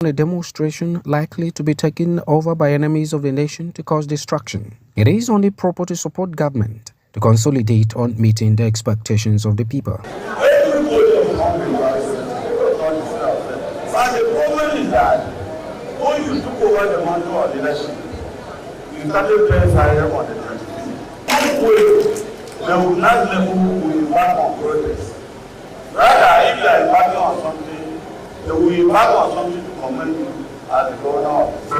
A demonstration likely to be taken over by enemies of the nation to cause destruction. It is only proper to support government to consolidate on meeting the expectations of the people. But the problem is that when you took over the mantle of the election, you started playing fire on the 25th. They will not level will embark on protest. Rather, if they are embarking on something, they will embark on something to commend you as the governor of the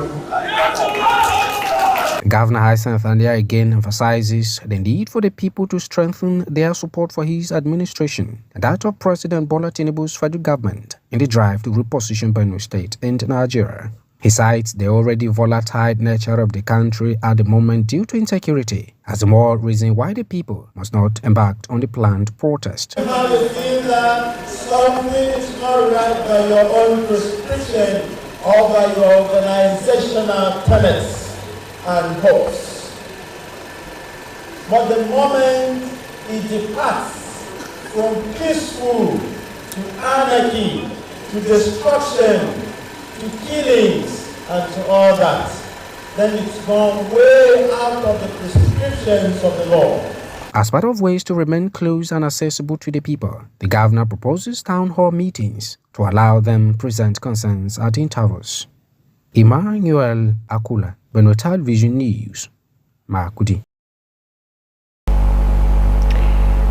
state. Governor Hyacinth Andia again emphasizes the need for the people to strengthen their support for his administration and that of President Bola Tinubu's federal government in the drive to reposition Benue State into Nigeria. He cites the already volatile nature of the country at the moment due to insecurity as the more reason why the people must not embark on the planned protest. You have a feel that something is not right by your own prescription or by your organizational tenets and hopes. But the moment it departs from peaceful to anarchy, to destruction, to killings, and to all that, then it's gone way out of the prescriptions of the law. As part of ways to remain close and accessible to the people, the governor proposes town hall meetings to allow them present concerns at intervals. Emmanuel Akula, Benue Television News, Makudi.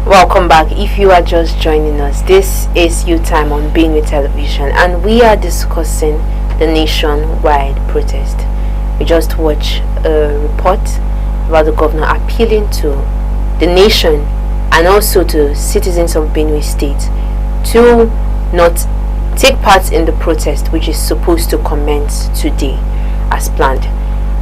Welcome back. If you are just joining us, this is You Time on Benue Television, and we are discussing the nationwide protest. We just watched a report about the governor appealing to the nation and also to citizens of Benue State to not take part in the protest, which is supposed to commence today as planned.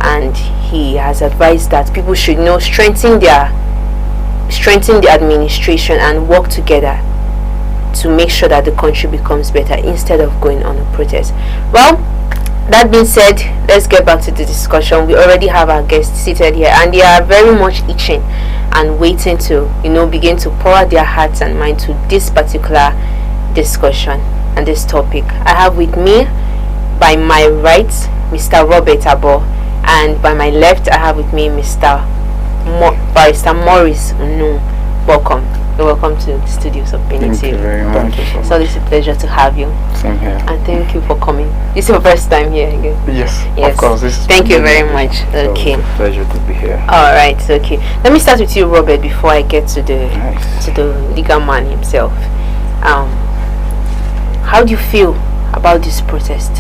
And he has advised that people should strengthen the administration and work together to make sure that the country becomes better instead of going on a protest. Well, that being said, let's get back to the discussion. We already have our guests seated here and they are very much itching and waiting to begin to pour out their hearts and mind to this particular discussion and this topic. I have with me by my right Mr. Robert Abo, and by my left I have with me Mr. Barrister Morris. Welcome. You're welcome to the studios of Benue. Thank you very much. So it's a pleasure to have you. Same here. And thank you for coming. This is your first time here again? Yes, of course. Thank you very much. Okay. So pleasure to be here. Alright, okay. Let me start with you, Robert, before I get to the legal man himself. How do you feel about this protest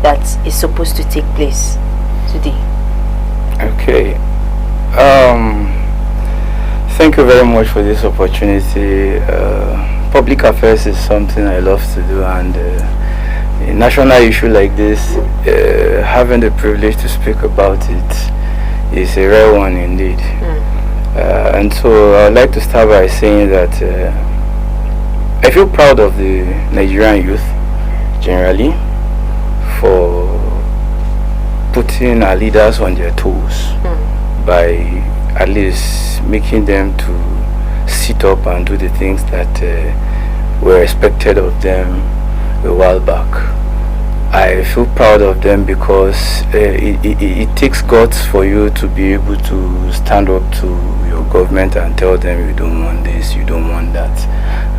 that is supposed to take place today? Okay. Thank you very much for this opportunity. Public affairs is something I love to do, and a national issue like this, having the privilege to speak about it is a rare one indeed. And so I'd like to start by saying that I feel proud of the Nigerian youth generally for putting our leaders on their toes by at least making them to sit up and do the things that were expected of them a while back. I feel proud of them because it takes guts for you to be able to stand up to your government and tell them you don't want this, you don't want that,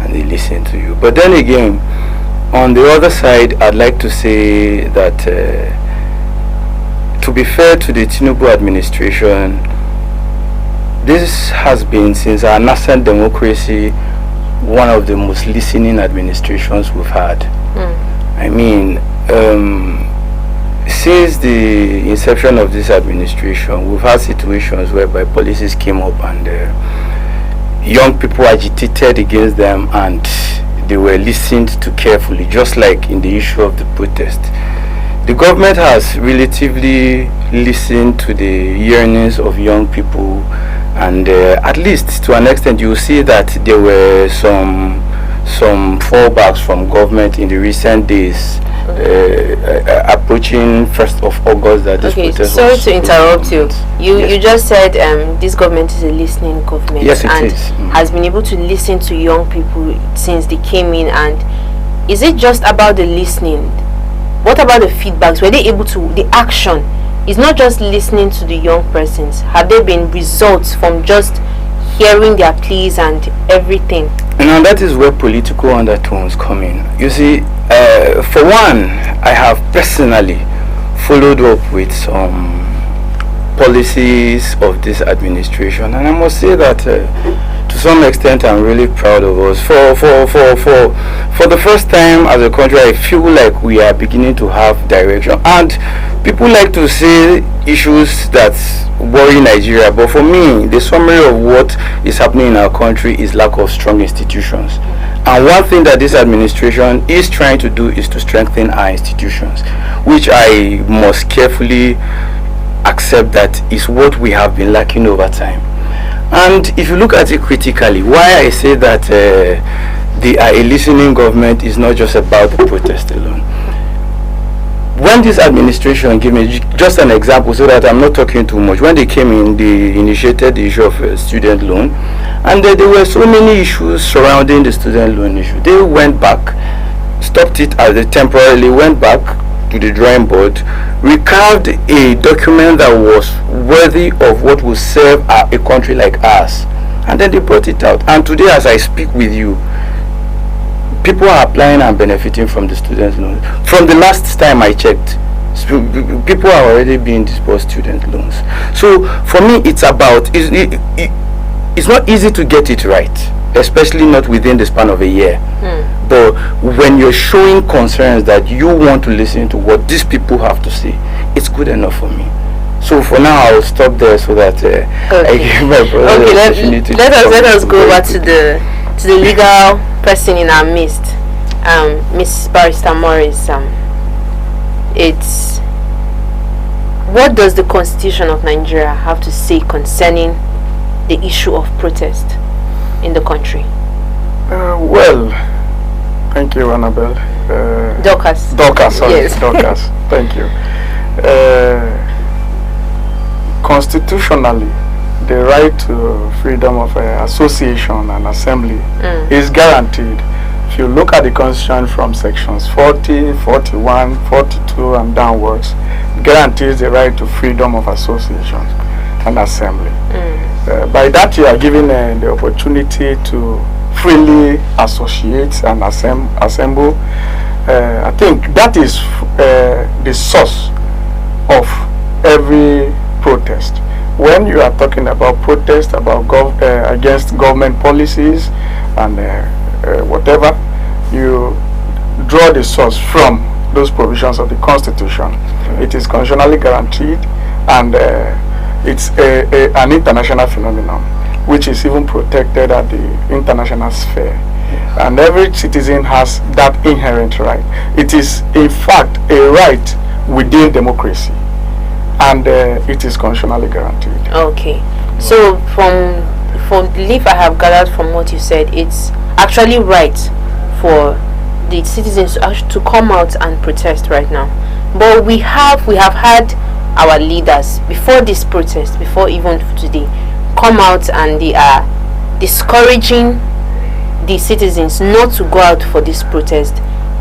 and they listen to you. But then again, on the other side, I'd like to say that to be fair to the Tinubu administration, this has been, since our nascent democracy, one of the most listening administrations we've had. I mean, since the inception of this administration, we've had situations whereby policies came up and young people agitated against them and they were listened to carefully, just like in the issue of the protest. The government has relatively listened to the yearnings of young people, and at least to an extent you see that there were some fallbacks from government in the recent days, approaching 1st of August that this protest sorry was to interrupt you. Yes. You just said this government is a listening government. Yes, it and is. has been able to listen to young people since they came in. And is it just about the listening? What about the feedbacks? Were they able to, the action? It's not just listening to the young persons. Have there been results from just hearing their pleas and everything? And that is where political undertones come in. You see, for one, I have personally followed up with some policies of this administration, and I must say that to some extent I'm really proud of us. For the first time as a country, I feel like we are beginning to have direction. And people like to say issues that worry Nigeria, but for me, the summary of what is happening in our country is lack of strong institutions. And one thing that this administration is trying to do is to strengthen our institutions, which I must carefully accept that is what we have been lacking over time. And if you look at it critically, why I say that they are a listening government is not just about the protest alone. When this administration, give me just an example so that I'm not talking too much, when they came in, they initiated the issue of student loan, and there were so many issues surrounding the student loan issue. They went back, stopped it as they temporarily went back to the drawing board, recarved a document that was worthy of what will serve a country like ours, and then they brought it out. And today, as I speak with you, people are applying and benefiting from the student loan. From the last time I checked, people are already being disbursed student loans. So for me, it's about it's not easy to get it right, especially not within the span of a year. But when you're showing concerns that you want to listen to what these people have to say, it's good enough for me. So for now, I'll stop there so that I give my brother the opportunity. Let us go over to the legal person in our midst, Miss Barrister Morris. It's what does the Constitution of Nigeria have to say concerning the issue of protest in the country? Well, thank you, Annabelle. Dorcas, sorry. Yes. Dorcas, thank you. Constitutionally, the right to freedom of association and assembly is guaranteed. If you look at the Constitution from sections 40, 41, 42 and downwards, it guarantees the right to freedom of association and assembly. By that, you are given the opportunity to freely associate and assemble. I think that is the source of every protest. When you are talking about protest about against government policies and whatever, you draw the source from those provisions of the Constitution. It is constitutionally guaranteed, and it's an international phenomenon which is even protected at the international sphere. And every citizen has that inherent right. It is in fact a right within democracy, and it is constitutionally guaranteed. Okay, so from the belief I have gathered from what you said, it's actually right for the citizens to come out and protest right now. But we have had our leaders before this protest, before even today, come out and they are discouraging the citizens not to go out for this protest,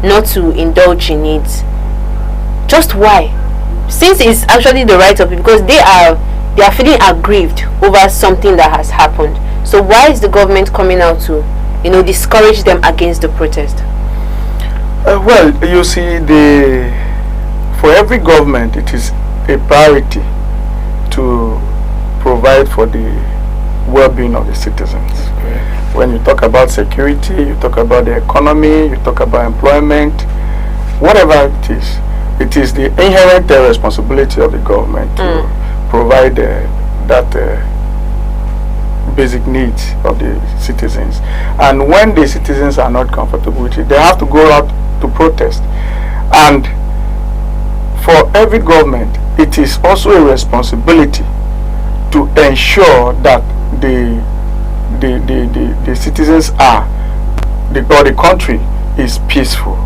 not to indulge in it. Just why? Since it's actually the right of people, because they are feeling aggrieved over something that has happened. So why is the government coming out to, discourage them against the protest? Well, you see, for every government, it is a priority to provide for the well-being of the citizens. When you talk about security, you talk about the economy, you talk about employment, whatever it is the inherent responsibility of the government to provide that basic needs of the citizens. And when the citizens are not comfortable with it, they have to go out to protest. And for every government, it is also a responsibility to ensure that the citizens or the country is peaceful.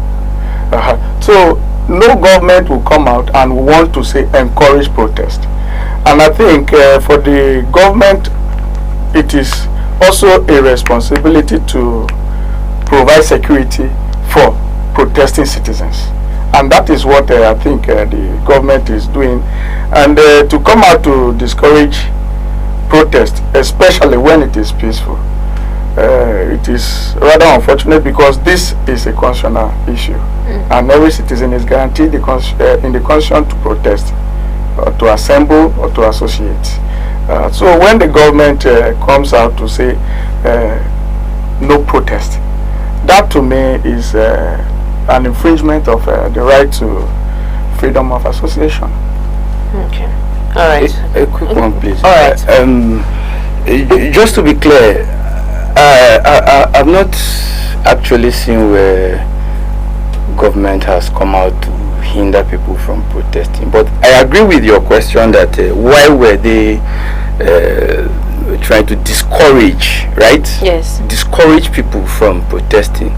So no government will come out and want to say encourage protest. And I think for the government, it is also a responsibility to provide security for protesting citizens. And that is what I think the government is doing. And to come out to discourage protest, especially when it is peaceful, it is rather unfortunate, because this is a constitutional issue, and every citizen is guaranteed in the constitution to protest, to assemble, or to associate. So when the government comes out to say no protest, that to me is an infringement of the right to freedom of association. Okay. All right. A quick one, please. All right. Just to be clear, I've not actually seen where government has come out to hinder people from protesting. But I agree with your question that why were they trying to discourage, right? Yes. Discourage people from protesting.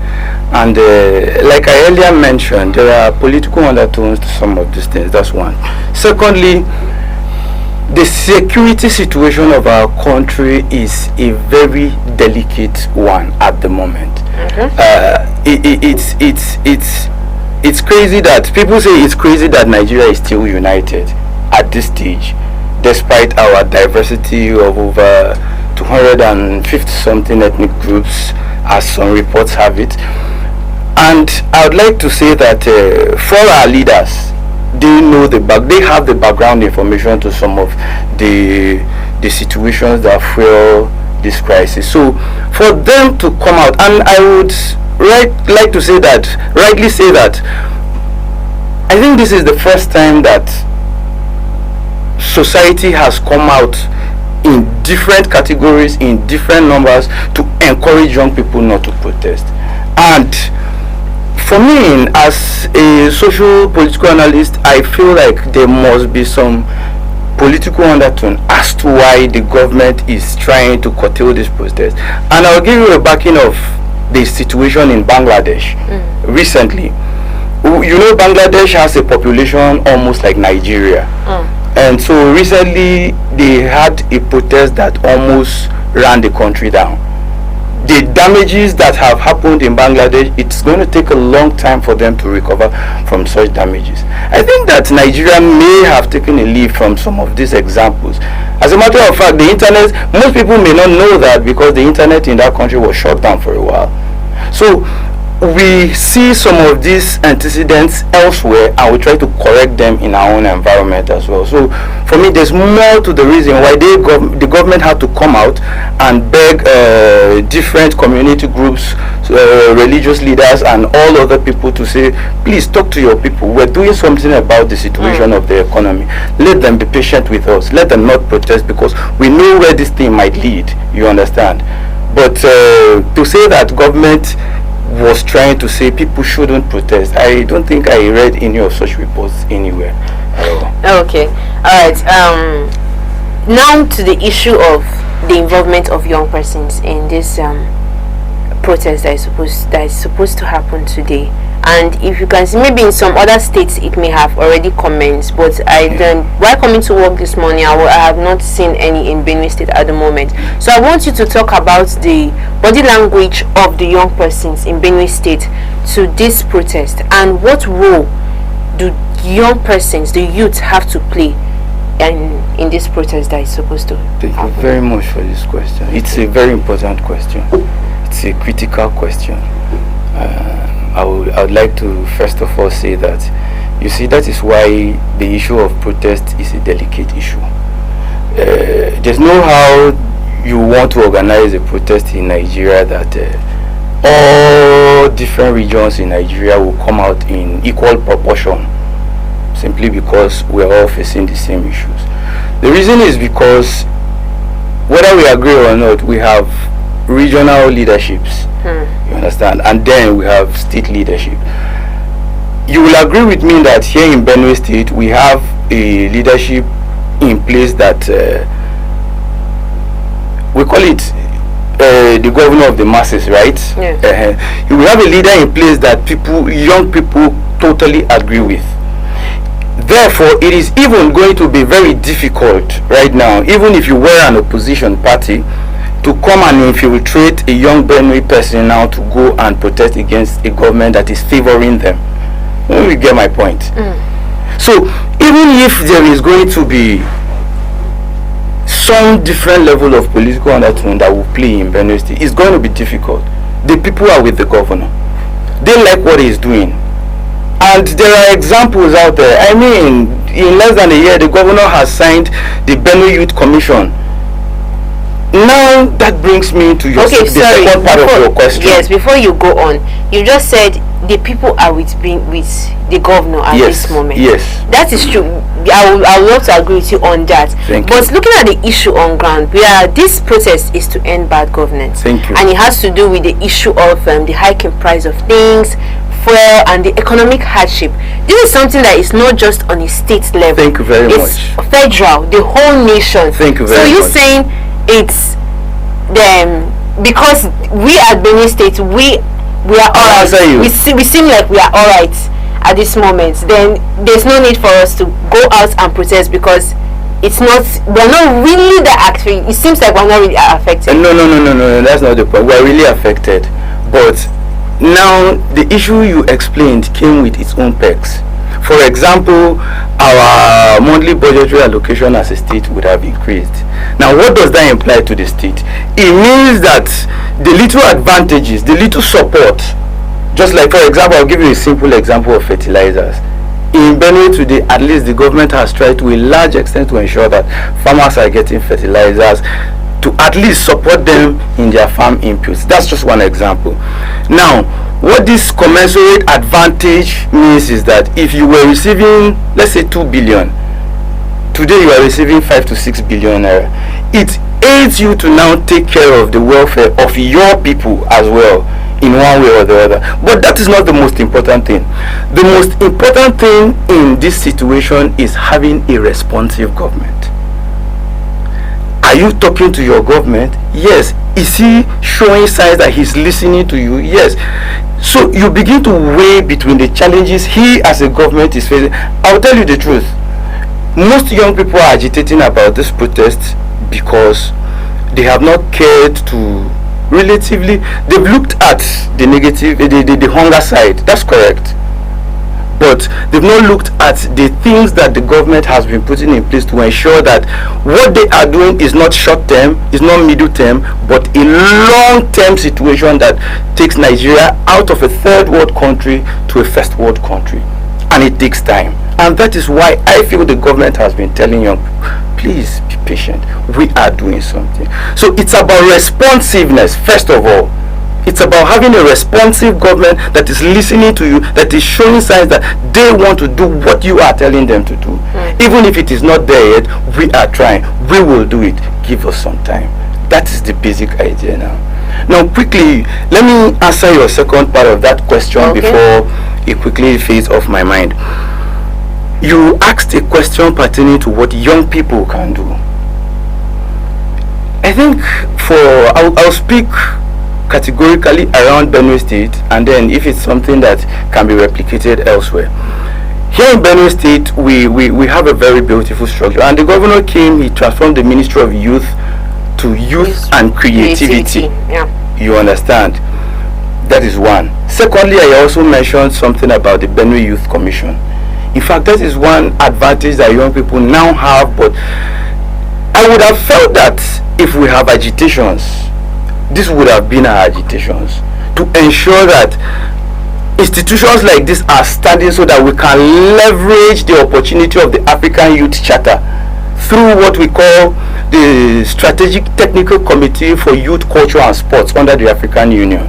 And like I earlier mentioned, there are political undertones to some of these things. That's one. Secondly, the security situation of our country is a very delicate one at the moment. It's crazy that people say it's crazy that Nigeria is still united at this stage, despite our diversity of over 250 something ethnic groups, as some reports have it. And I would like to say that for our leaders, they have the background information to some of the situations that fuel this crisis. So for them to come out, and I would rightly say that I think this is the first time that society has come out in different categories, in different numbers, to encourage young people not to protest. And for me, as a social political analyst, I feel like there must be some political undertone as to why the government is trying to curtail this protest. And I'll give you a backing of the situation in Bangladesh recently. You know, Bangladesh has a population almost like Nigeria. And so recently they had a protest that almost ran the country down. The damages that have happened in Bangladesh, it's going to take a long time for them to recover from such damages. I think that Nigeria may have taken a leaf from some of these examples. As a matter of fact, the internet, most people may not know that because the internet in that country was shut down for a while. So we see some of these antecedents elsewhere, and we try to correct them in our own environment as well. So for me, there's more to the reason why the government had to come out and beg different community groups, religious leaders, and all other people to say, please talk to your people. We're doing something about the situation of the economy. Let them be patient with us. Let them not protest, because we know where this thing might lead. You understand? But to say that government was trying to say people shouldn't protest, I don't think I read any of such reports anywhere. Okay. All right. Now to the issue of the involvement of young persons in this protest that is supposed to happen today. And if you can see, maybe in some other states it may have already commenced, but while coming to work this morning, I have not seen any in Benue State at the moment. So I want you to talk about the body language of the young persons in Benue State to this protest, and what role do young persons, the youth, have to play in this protest that is supposed to Thank you very much for this question. It's a very important question. It's a critical question. I would like to first of all say that, you see, that is why the issue of protest is a delicate issue. There's no how you want to organize a protest in Nigeria that all different regions in Nigeria will come out in equal proportion, simply because we are all facing the same issues. The reason is because, whether we agree or not, we have regional leaderships, you understand, and then we have state leadership. You will agree with me that here in Benue State we have a leadership in place that we call it the governor of the masses, right? Yes. You will have a leader in place that young people totally agree with. Therefore, it is even going to be very difficult right now, even if you were an opposition party, to come and infiltrate a young Benue person now to go and protest against a government that is favoring them. You get my point. So even if there is going to be some different level of political undertone that will play in Benue State, it's going to be difficult. The people are with the governor. They like what he's doing. And there are examples out there. I mean, in less than a year, the governor has signed the Benue Youth Commission. Now that brings me to your second part of your question. Yes, before you go on, you just said the people are with the governor at this moment. Yes, that is true. I would love to agree with you on that. But looking at the issue on ground, where this protest is to end bad governance. Thank you. And it has to do with the issue of the hiking price of things, fuel, and the economic hardship. This is something that is not just on a state level. Thank you very much. It's federal, the whole nation. Thank you very much. So you're saying it's because we at Benue State, we are alright. We seem like we are alright at this moment. Then there's no need for us to go out and protest because we're not really that active. It seems like we're not really affected. No, that's not the point. We're really affected, but now the issue you explained came with its own perks. For example, our monthly budgetary allocation as a state would have increased. Now, what does that imply to the state? It means that the little advantages, the little support, just like, for example, I'll give you a simple example of fertilizers. In Benue today, at least the government has tried to a large extent to ensure that farmers are getting fertilizers, to at least support them in their farm inputs. That's just one example. Now, what this commensurate advantage means is that if you were receiving, let's say, 2 billion, today you are receiving 5 to 6 billion naira. It aids you to now take care of the welfare of your people as well, in one way or the other. But that is not the most important thing. The most important thing in this situation is having a responsive government. Are you talking to your government? Yes. Is he showing signs that he's listening to you? Yes. So you begin to weigh between the challenges he as a government is facing. I'll tell you the truth. Most young people are agitating about this protest because they have not cared to they've looked at the negative, the hunger side. That's correct. But they've not looked at the things that the government has been putting in place to ensure that what they are doing is not short term, is not middle term, but a long term situation that takes Nigeria out of a third world country to a first world country. And it takes time. And that is why I feel the government has been telling young people, please be patient. We are doing something. So it's about responsiveness, first of all. It's about having a responsive government that is listening to you, that is showing signs that they want to do what you are telling them to do. Even if it is not there yet, we are trying. We will do it. Give us some time. That is the basic idea now. Now, quickly, let me answer your second part of that question before it quickly fades off my mind. You asked a question pertaining to what young people can do. I think I'll speak categorically around Benue State, and then if it's something that can be replicated elsewhere. Here in Benue State, we have a very beautiful structure, and the governor came, he transformed the Ministry of Youth to Youth and Creativity. Yeah. You understand? That is one. Secondly, I also mentioned something about the Benue Youth Commission. In fact, that is one advantage that young people now have, but I would have felt that if we have agitations, this would have been our agitations to ensure that institutions like this are standing so that we can leverage the opportunity of the African Youth Charter through what we call the Strategic Technical Committee for Youth, Culture and Sports under the African Union.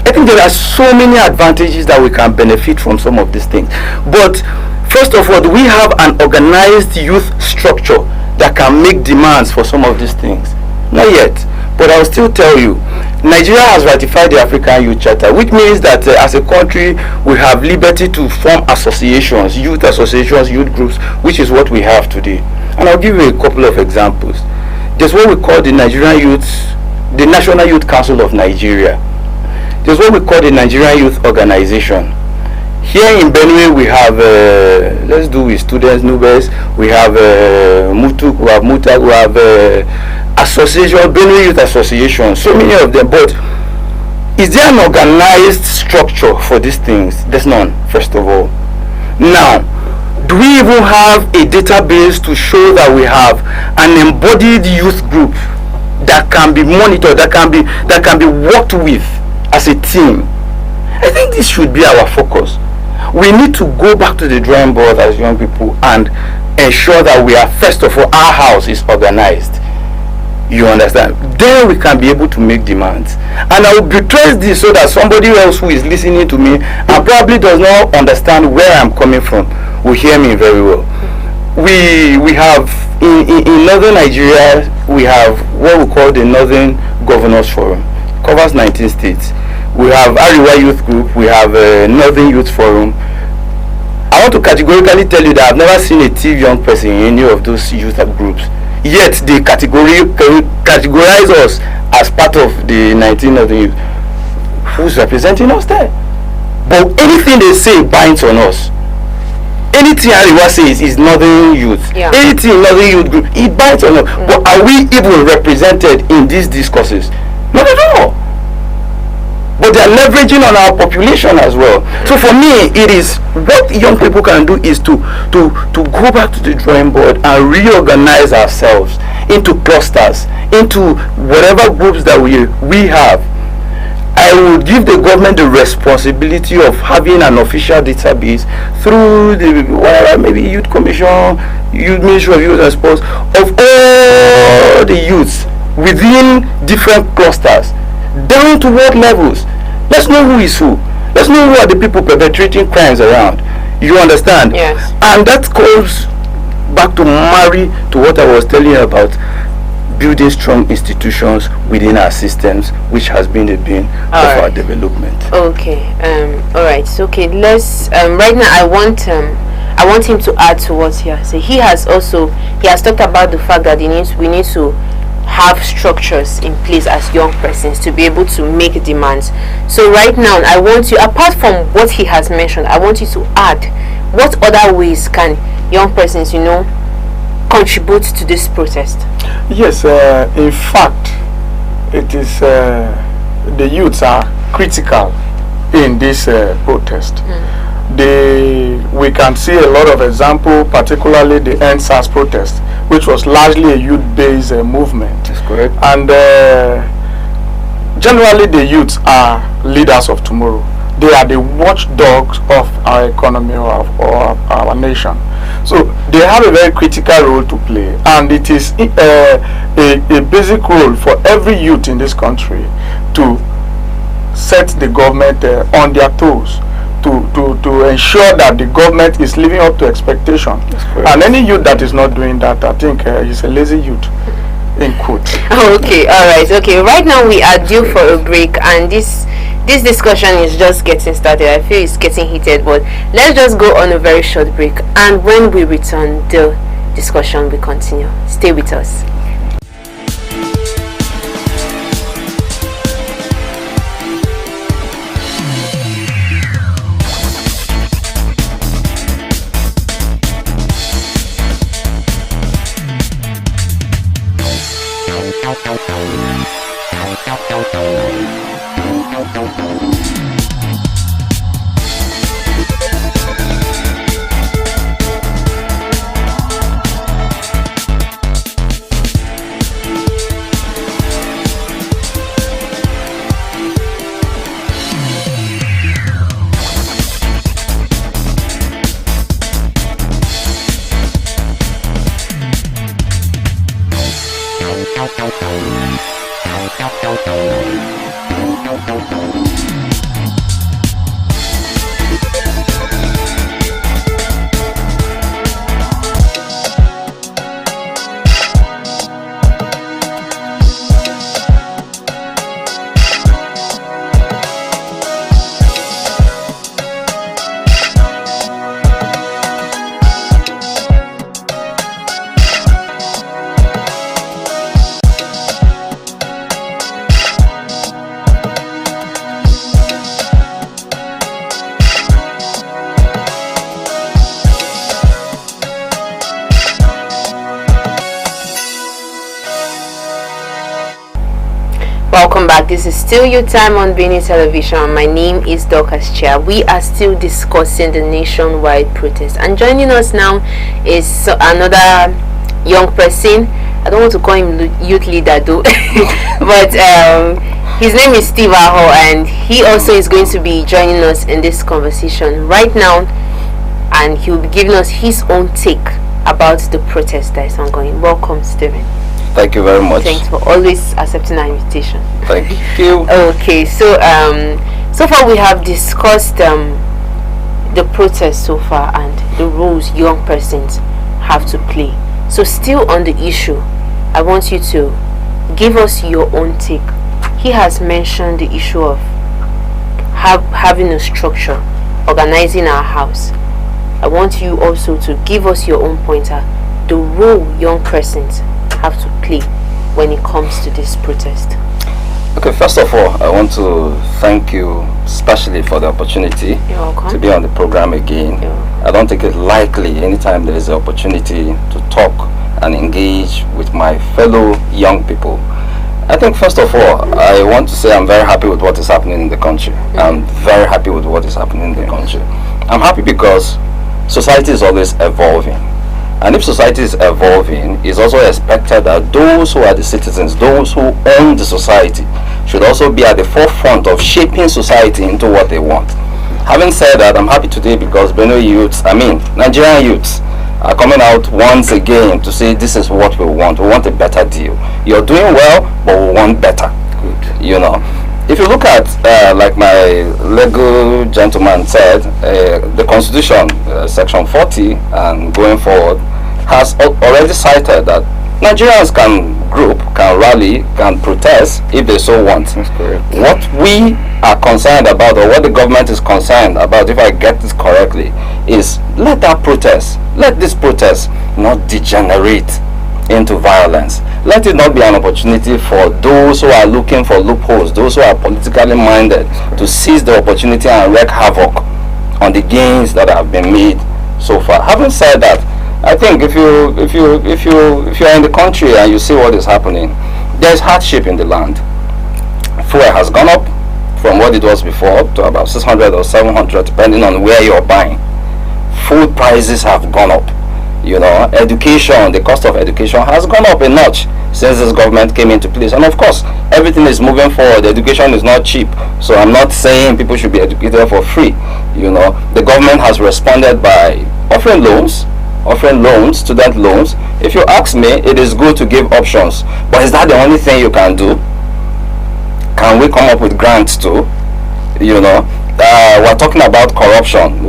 I think there are so many advantages that we can benefit from some of these things. But first of all, do we have an organized youth structure that can make demands for some of these things? Not yet. But I'll still tell you, Nigeria has ratified the African Youth Charter, which means that as a country, we have liberty to form associations, youth groups, which is what we have today. And I'll give you a couple of examples. There's what we call the National Youth Council of Nigeria. There's what we call the Nigerian Youth Organization. Here in Benue, we have, let's do with students, Nubes, we have Mutuk, we have Mutak, we have association, Benue Youth Association, so many of them. But Is there an organized structure for these things? There's none, first of all. Now, do we even have a database to show that we have an embodied youth group that can be monitored, that can be worked with as a team? I think this should be our focus. We need to go back to the drawing board as young people and ensure that we are, first of all, our house is organized. You understand? Then we can be able to make demands. And I will buttress this so that somebody else who is listening to me and probably does not understand where I'm coming from will hear me very well. We have in northern Nigeria, we have what we call the Northern Governors Forum. It covers 19 states. We have Ariwa Youth Group, we have Northern Youth Forum. I want to categorically tell you that I've never seen a thief young person in any of those youth groups. Yet they categorize us as part of the 19 of the youth. Who's representing us there? But anything they say binds on us. Anything Ariwa says is Northern Youth. Yeah. Anything Northern Youth Group, it binds on us. But are we even represented in these discourses? Not at all. But they are leveraging on our population as well. So for me, it is what young people can do is to go back to the drawing board and reorganize ourselves into clusters, into whatever groups that we have. I would give the government the responsibility of having an official database through the whatever, maybe Youth Commission, Youth Ministry of Youth and Sports, of all the youths within different clusters, down to what levels. Let's know who is who. Let's know who are the people perpetrating crimes around. You understand? Yes. And that goes back to marry to what I was telling you about building strong institutions within our systems, which has been the bane of our development. Okay. All right. So okay. Let's. Right now, I want him to add to what he has said. He has talked about the fact that we need to have structures in place as young persons to be able to make demands. So right now, I want you, apart from what he has mentioned, I want you to add what other ways can young persons, contribute to this protest. Yes, in fact, it is the youths are critical in this protest. We can see a lot of example, particularly the NSAS protest, which was largely a youth-based movement. That's correct. And generally the youths are leaders of tomorrow. They are the watchdogs of our economy or our nation. So they have a very critical role to play, and it is a basic role for every youth in this country to set the government on their toes, to ensure that the government is living up to expectation. And any youth that is not doing that, I think is a lazy youth, in quote. Okay, all right. Okay, right now we are due for a break, and this discussion is just getting started. I feel it's getting heated, but let's just go on a very short break, and when we return, the discussion will continue. Stay with us. This is still your time on Benue Television. My name is Dorcas Chia. We are still discussing the nationwide protest, and joining us now is another young person. I don't want to call him youth leader though, but his name is Steve Aho, and he also is going to be joining us in this conversation right now, and he will be giving us his own take about the protest that is ongoing. Welcome, Stephen. Thank you very much. Thanks for always accepting our invitation. Thank you. Okay, so so far we have discussed the protest so far and the roles young persons have to play. So still on the issue, I want you to give us your own take. He has mentioned the issue of having a structure, organizing our house. I want you also to give us your own pointer, the role young persons have to play when it comes to this protest. Okay, first of all, I want to thank you especially for the opportunity to be on the program again. I don't take it lightly anytime there is an opportunity to talk and engage with my fellow young people. I think first of all, I want to say I'm very happy with what is happening in the country. I'm very happy with what is happening in the country. I'm happy because society is always evolving. And if society is evolving, it's also expected that those who are the citizens, those who own the society, should also be at the forefront of shaping society into what they want. Having said that, I'm happy today because Benue youths, Nigerian youths, are coming out once again to say this is what we want. We want a better deal. You're doing well, but we want better. Good. You know. If you look at, like my legal gentleman said, the Constitution, Section 40, and going forward, has already cited that Nigerians can group, can rally, can protest if they so want. That's correct. What we are concerned about, or what the government is concerned about, if I get this correctly, is let this protest not degenerate into violence. Let it not be an opportunity for those who are looking for loopholes, those who are politically minded, to seize the opportunity and wreak havoc on the gains that have been made so far. Having said that, I think if you are in the country and you see what is happening, there is hardship in the land. Fuel has gone up from what it was before to about 600 or 700, depending on where you're buying. Food prices have gone up. You know, education, the cost of education has gone up a notch since this government came into place. And of course, everything is moving forward. Education is not cheap. So I'm not saying people should be educated for free. You know, the government has responded by offering loans, student loans. If you ask me, it is good to give options. But is that the only thing you can do? Can we come up with grants too? You know, we're talking about corruption.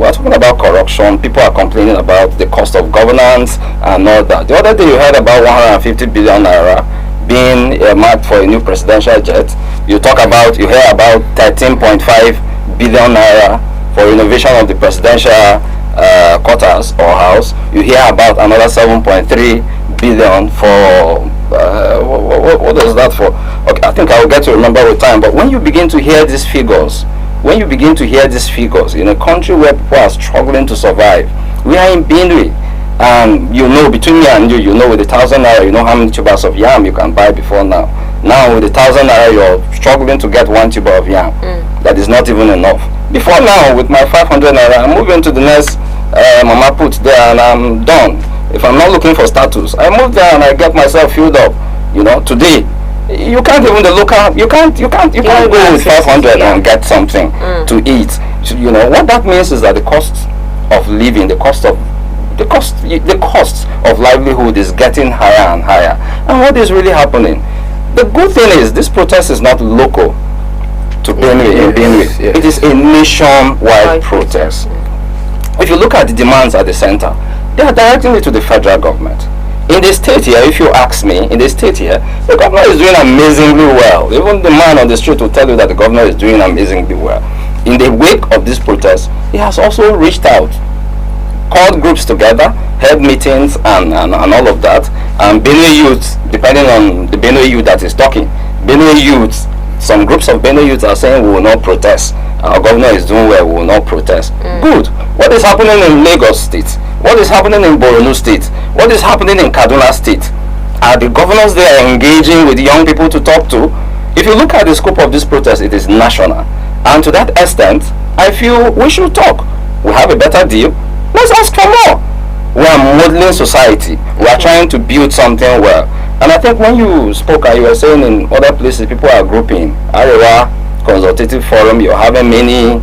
People are complaining about the cost of governance and all that. The other day you heard about 150 billion naira being earmarked for a new presidential jet. You hear about 13.5 billion naira for renovation of the presidential quarters or house. You hear about another 7.3 billion for what is that for? Okay, I think I will get to remember with time. But when you begin to hear these figures, in a country where people are struggling to survive, we are in Benue, and you know, between me and you know, with 1,000 naira, you know how many tubers of yam you can buy before now. Now with 1,000 naira, you're struggling to get one tuber of yam. That is not even enough. Before now, with my 500 naira, I'm moving to the next mama put there, and I'm done. If I'm not looking for status, I move there and I get myself filled up. You know, today you can't even you can't go with 500 and get something to eat. So, you know what that means is that the cost of living, the cost of livelihood is getting higher and higher. And what is really happening? The good thing is this protest is not local to Benue. Yes. It is a nationwide protest. If you look at the demands at the center, they are directing it to the federal government. In the state here, if you ask me, the governor is doing amazingly well. Even the man on the street will tell you that the governor is doing amazingly well. In the wake of this protest, he has also reached out, called groups together, held meetings and all of that. And Benue youths, depending on the Benue youth that is talking, Benue youths, some groups of Benue youths are saying we will not protest. Our governor is doing well, we will not protest. Good. What is happening in Lagos State? What is happening in Borno State? What is happening in Kaduna State? Are the governors there engaging with young people to talk to? If you look at the scope of this protest, it is national. And to that extent, I feel we should talk. We have a better deal. Let's ask for more. We are modeling society. We are trying to build something well. And I think when you spoke, you were saying in other places people are grouping. Arewa Consultative Forum, you're having many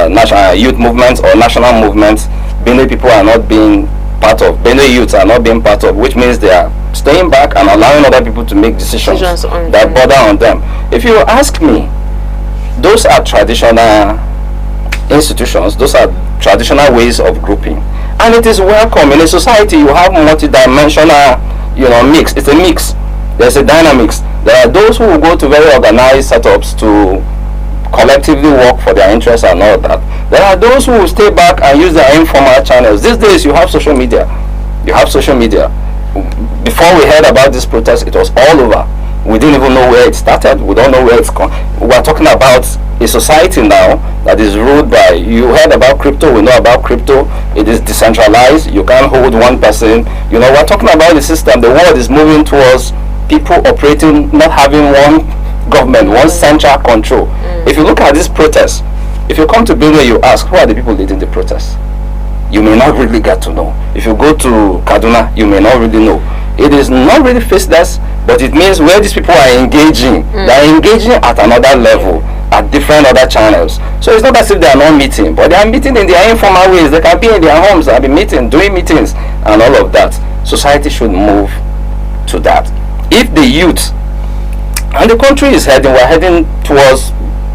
national youth movements or national movements. Benue people are not being part of. Benue youths are not being part of, which means they are staying back and allowing other people to make decisions that border on them. If you ask me, those are traditional institutions, those are traditional ways of grouping, and it is welcome. In a society you have multi-dimensional mix. It's a mix. There's a dynamics. There are those who will go to very organized setups to collectively work for their interests and all that. There are those who will stay back and use their informal channels. These days you have social media. Before we heard about this protest, it was all over. We didn't even know where it started. We don't know where it's gone. We're talking about a society now that is ruled by, you heard about crypto, we know about crypto. It is decentralized. You can't hold one person. We're talking about the system. The world is moving towards people operating, not having one government, one central control. If you look at this protest, if you come to Benue, you ask, who are the people leading the protest? You may not really get to know. If you go to Kaduna, you may not really know. It is not really faceless, but it means where these people are engaging, they are engaging at another level, at different other channels. So it's not as if they are not meeting, but they are meeting in their informal ways. They can be in their homes and be meeting, doing meetings and all of that. Society should move to that. If the youth, and the country is heading, we're heading towards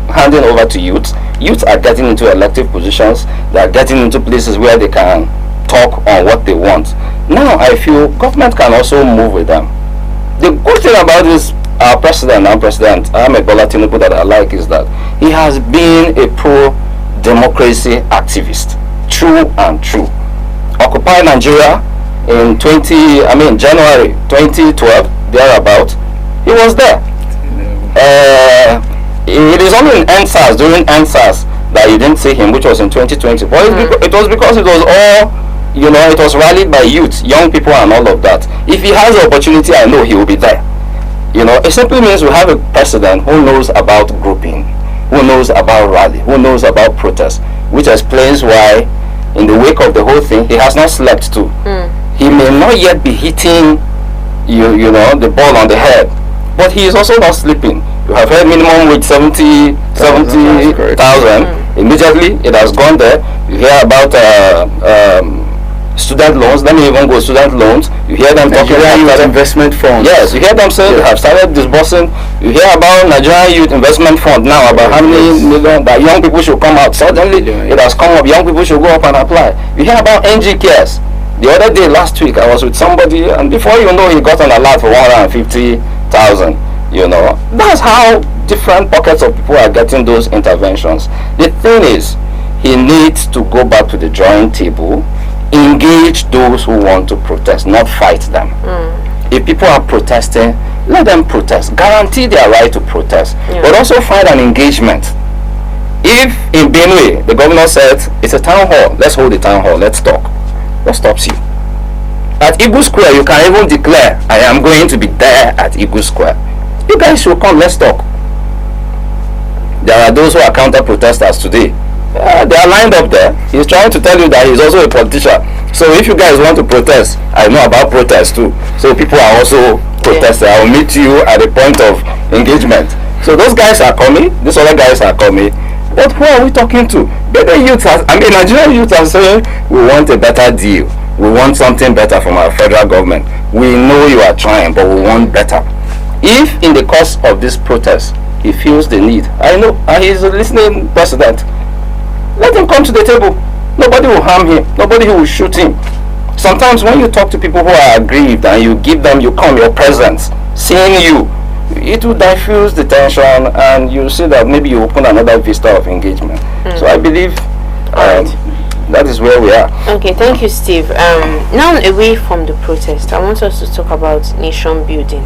handing over to youth. Youth are getting into elective positions. They are getting into places where they can talk on what they want. Now I feel government can also move with them. The good thing about this, our president Ahmed Bola Tinubu, that I like, is that he has been a pro-democracy activist, true and true. Occupy Nigeria in January 2012, thereabout, he was there. It is only in NSAS, during NSAS, that you didn't see him, which was in 2020. But it was because it was all, it was rallied by youth, young people and all of that. If he has the opportunity, I know he will be there. It simply means we have a president who knows about grouping, who knows about rally, who knows about protest, which explains why, in the wake of the whole thing, he has not slept too. He may not yet be hitting, the ball on the head, but he is also not sleeping. You have heard minimum wage 70,000. Immediately it has gone there. You hear about student loans. Let me even go student loans. You hear them talking about investment funds. Yes, you hear them say they have started disbursing. You hear about Nigerian Youth Investment Fund now, about how many million that young people should come out. Suddenly it has come up. Young people should go up and apply. You hear about NG Cares. The other day, last week, I was with somebody, and before you know, he got an alert for 150,000. That's how different pockets of people are getting those interventions. The thing is, he needs to go back to the drawing table, engage those who want to protest, not fight them. If people are protesting, let them protest, guarantee their right to protest, but also find an engagement. If in Benue the governor said it's a town hall, let's hold the town hall, let's talk. What stops you? At Eagle Square, you can even declare, I am going to be there at Eagle Square. You guys should come, let's talk. There are those who are counter-protesters today. They are lined up there. He's trying to tell you that he's also a politician. So if you guys want to protest, I know about protest too. So people are also protesting. I will meet you at the point of engagement. So those guys are coming, these other guys are coming. But who are we talking to? Nigerian youth are saying, we want a better deal. We want something better from our federal government. We know you are trying, but we want better. If in the course of this protest, he feels the need, I know, and he's a listening president, let him come to the table. Nobody will harm him. Nobody will shoot him. Sometimes when you talk to people who are aggrieved and you give them, your presence, seeing you, it will diffuse the tension, and you see that maybe you open another vista of engagement. So I believe that is where we are. Okay, thank you, Steve. Now away from the protest, I want us to talk about nation building.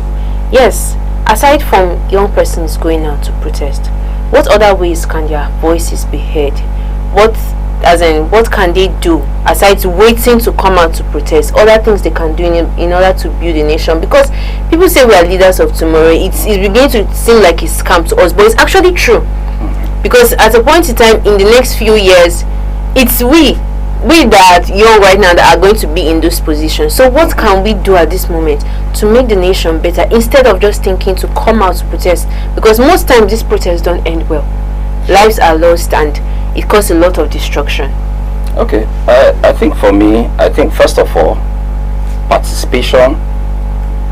Yes, aside from young persons going out to protest, what other ways can their voices be heard? What As in, what can they do aside waiting to come out to protest? Other things they can do in order to build a nation. Because people say we are leaders of tomorrow. It's beginning to seem like it's scam to us, but it's actually true. Because at a point in time, in the next few years, it's we that are young right now that are going to be in those positions. So what can we do at this moment to make the nation better, instead of just thinking to come out to protest? Because most times these protests don't end well. Lives are lost and it causes a lot of destruction. Okay, I think for me, I think first of all, participation,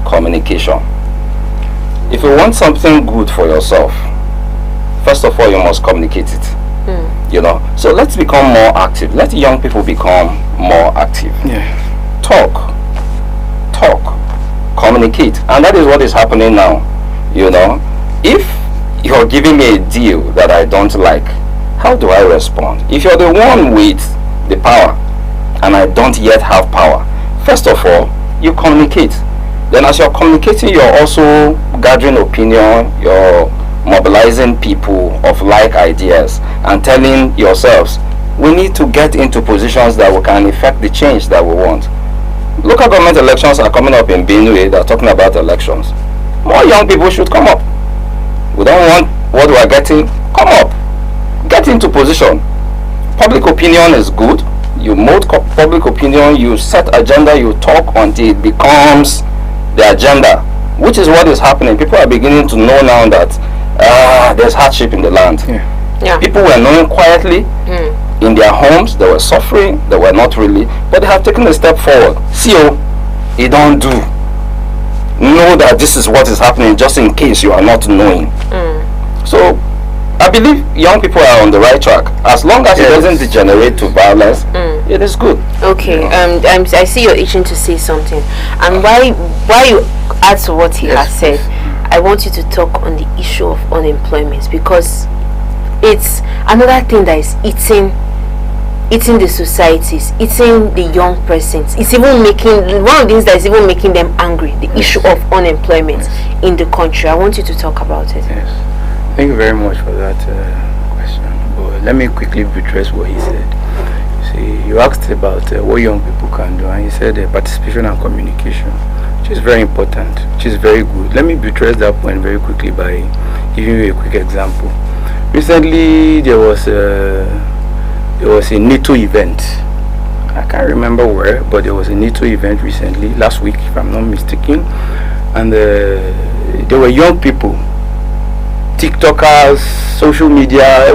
communication. If you want something good for yourself, first of all, you must communicate it. You know, so let's become more active. Let young people become more active. Talk, communicate, and that is what is happening now. You know, if you're giving me a deal that I don't like, how do I respond? If you're the one with the power and I don't yet have power, first of all, you communicate. Then as you're communicating, you're also gathering opinion, you're mobilizing people of like ideas and telling yourselves, we need to get into positions that we can effect the change that we want. Local government elections are coming up in Benue. They're talking about elections. More young people should come up. We don't want what we are getting. Come up. Get into position. Public opinion is good. You mold public opinion, you set agenda, you talk until it becomes the agenda, which is what is happening. People are beginning to know now that there's hardship in the land. People were knowing quietly in their homes, they were suffering, they were not really, but they have taken a step forward. See, you don't do. Know that this is what is happening, just in case you are not knowing. So I believe young people are on the right track. As long as it doesn't degenerate to violence, it is good. Okay, I see you're itching to say something. And while you add to what he has said, I want you to talk on the issue of unemployment, because it's another thing that is eating the societies, eating the young persons. It's even making one of the things that is even making them angry. The issue of unemployment in the country. I want you to talk about it. Thank you very much for that question. But let me quickly buttress what he said. See, you asked about what young people can do, and he said participation and communication, which is very important, which is very good. Let me buttress that point very quickly by giving you a quick example. Recently, there was a NATO event. I can't remember where, but there was a NATO event recently, last week, if I'm not mistaken, and there were young people, TikTokers, social media,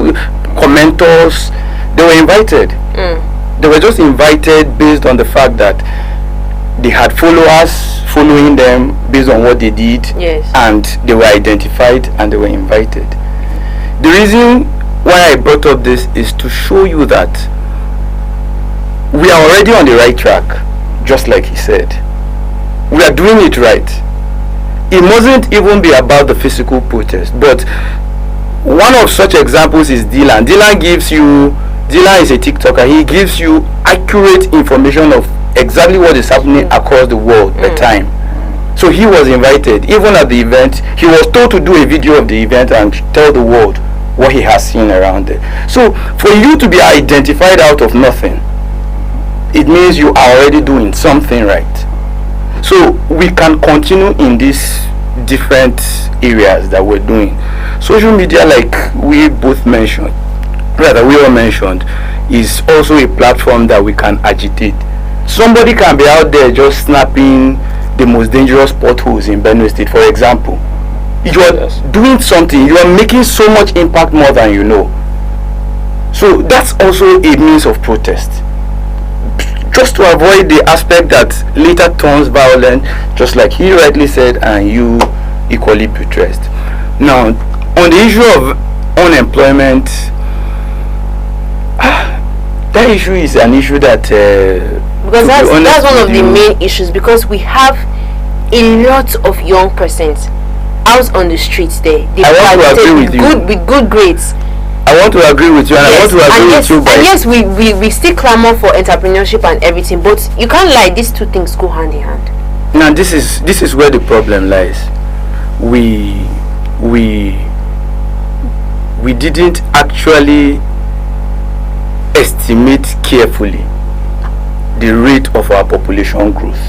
commenters. They were invited. They were just invited based on the fact that they had followers following them based on what they did, and they were identified and they were invited. The reason why I brought up this is to show you that we are already on the right track, just like he said. We are doing it right. It mustn't even be about the physical protest, but one of such examples is Dylan. Dylan is a TikToker. He gives you accurate information of exactly what is happening across the world at time. So he was invited. Even at the event, he was told to do a video of the event and tell the world what he has seen around there. So for you to be identified out of nothing, it means you are already doing something right. So we can continue in these different areas that we're doing. Social media, like we both mentioned, rather we all mentioned, is also a platform that we can agitate. Somebody can be out there just snapping the most dangerous potholes in Benue State, for example. You are doing something, you are making so much impact more than you know. So that's also a means of protest, just to avoid the aspect that later turns violent, just like he rightly said and you equally buttressed. Now, on the issue of unemployment, that issue is an issue that because that's one of the main issues, because we have a lot of young persons out on the streets there. They with good grades. I want to agree with you, and I want to agree with you. And yes, we still clamor for entrepreneurship and everything, but you can't lie. These two things go hand in hand. Now, this is where the problem lies. We didn't actually estimate carefully the rate of our population growth,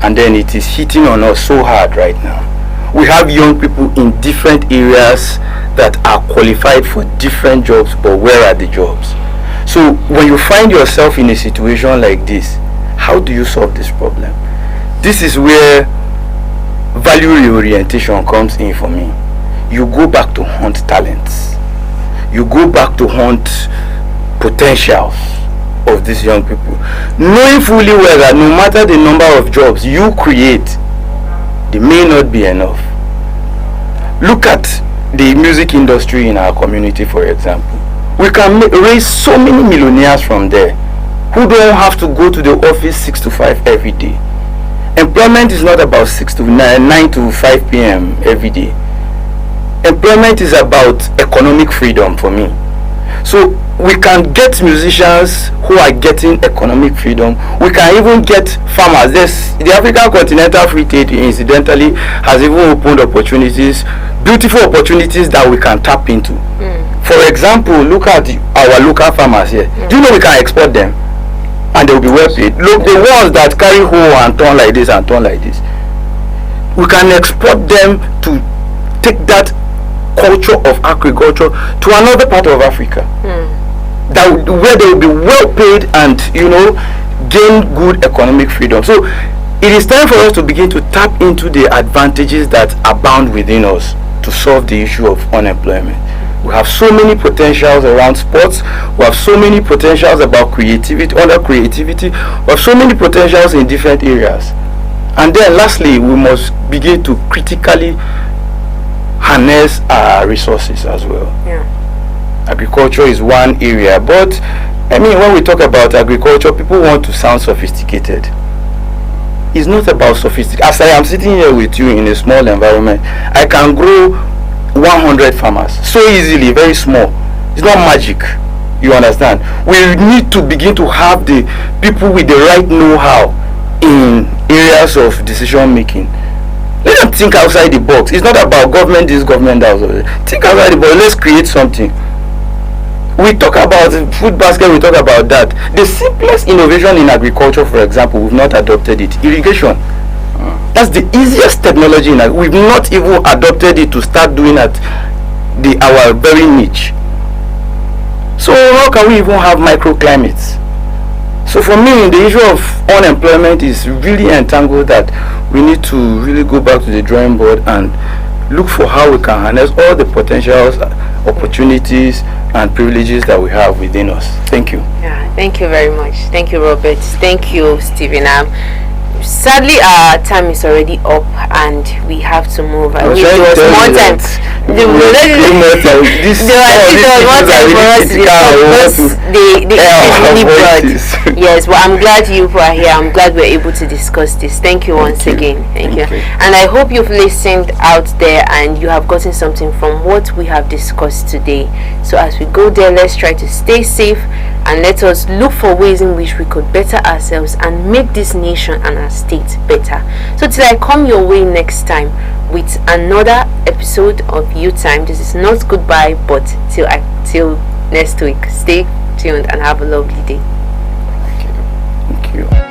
and then it is hitting on us so hard right now. We have young people in different areas that are qualified for different jobs, but where are the jobs? So when you find yourself in a situation like this, how do you solve this problem? This is where value reorientation comes in for me. You go back to hunt talents. You go back to hunt potentials of these young people, knowing fully well that no matter the number of jobs you create, they may not be enough. Look at the music industry in our community, for example. We can raise so many millionaires from there who don't have to go to the office 6 to 5 every day. Employment is not about 9 to 5 p.m. every day. Employment is about economic freedom for me. So we can get musicians who are getting economic freedom. We can even get farmers. The African Continental Free Trade incidentally has even opened opportunities, beautiful opportunities that we can tap into. For example, look at our local farmers here. Do you know we can export them and they will be well paid? Look, the ones that carry hoe and turn like this and turn like this, we can export them to take that culture of agriculture to another part of Africa, where they will be well paid and gain good economic freedom. So it is time for us to begin to tap into the advantages that abound within us to solve the issue of unemployment. We have so many potentials around sports. We have so many potentials about creativity, under creativity. We have so many potentials in different areas. And then lastly, we must begin to critically harness our resources as well. Agriculture is one area, but when we talk about agriculture, people want to sound sophisticated. It's not about sophistication. As I am sitting here with you in a small environment, I can grow 100 farmers so easily, very small. It's not magic, you understand. We need to begin to have the people with the right know-how in areas of decision making. Let them think outside the box. It's not about government this, government that. Think outside the box. Let's create something. We talk about food basket, we talk about that. The simplest innovation in agriculture, for example, we've not adopted it. Irrigation. That's the easiest technology in we've not even adopted it to start doing at our very niche. So how can we even have microclimates? So for me, the issue of unemployment is really entangled, that we need to really go back to the drawing board and look for how we can harness all the potentials, opportunities and privileges that we have within us. Thank you. Yeah, thank you very much. Thank you, Robert. Thank you, Stephen. Sadly, our time is already up and we have to move. I wish there was more time. There was more time for us to discuss the really broad. Yes, well, I'm glad you are here. I'm glad we're able to discuss this. Thank you once again. Thank you. And I hope you've listened out there and you have gotten something from what we have discussed today. So as we go there, let's try to stay safe and let us look for ways in which we could better ourselves and make this nation and our state better. So till I come your way next time with another episode of You Time, this is not goodbye, but till next week. Stay tuned and have a lovely day. Thank you.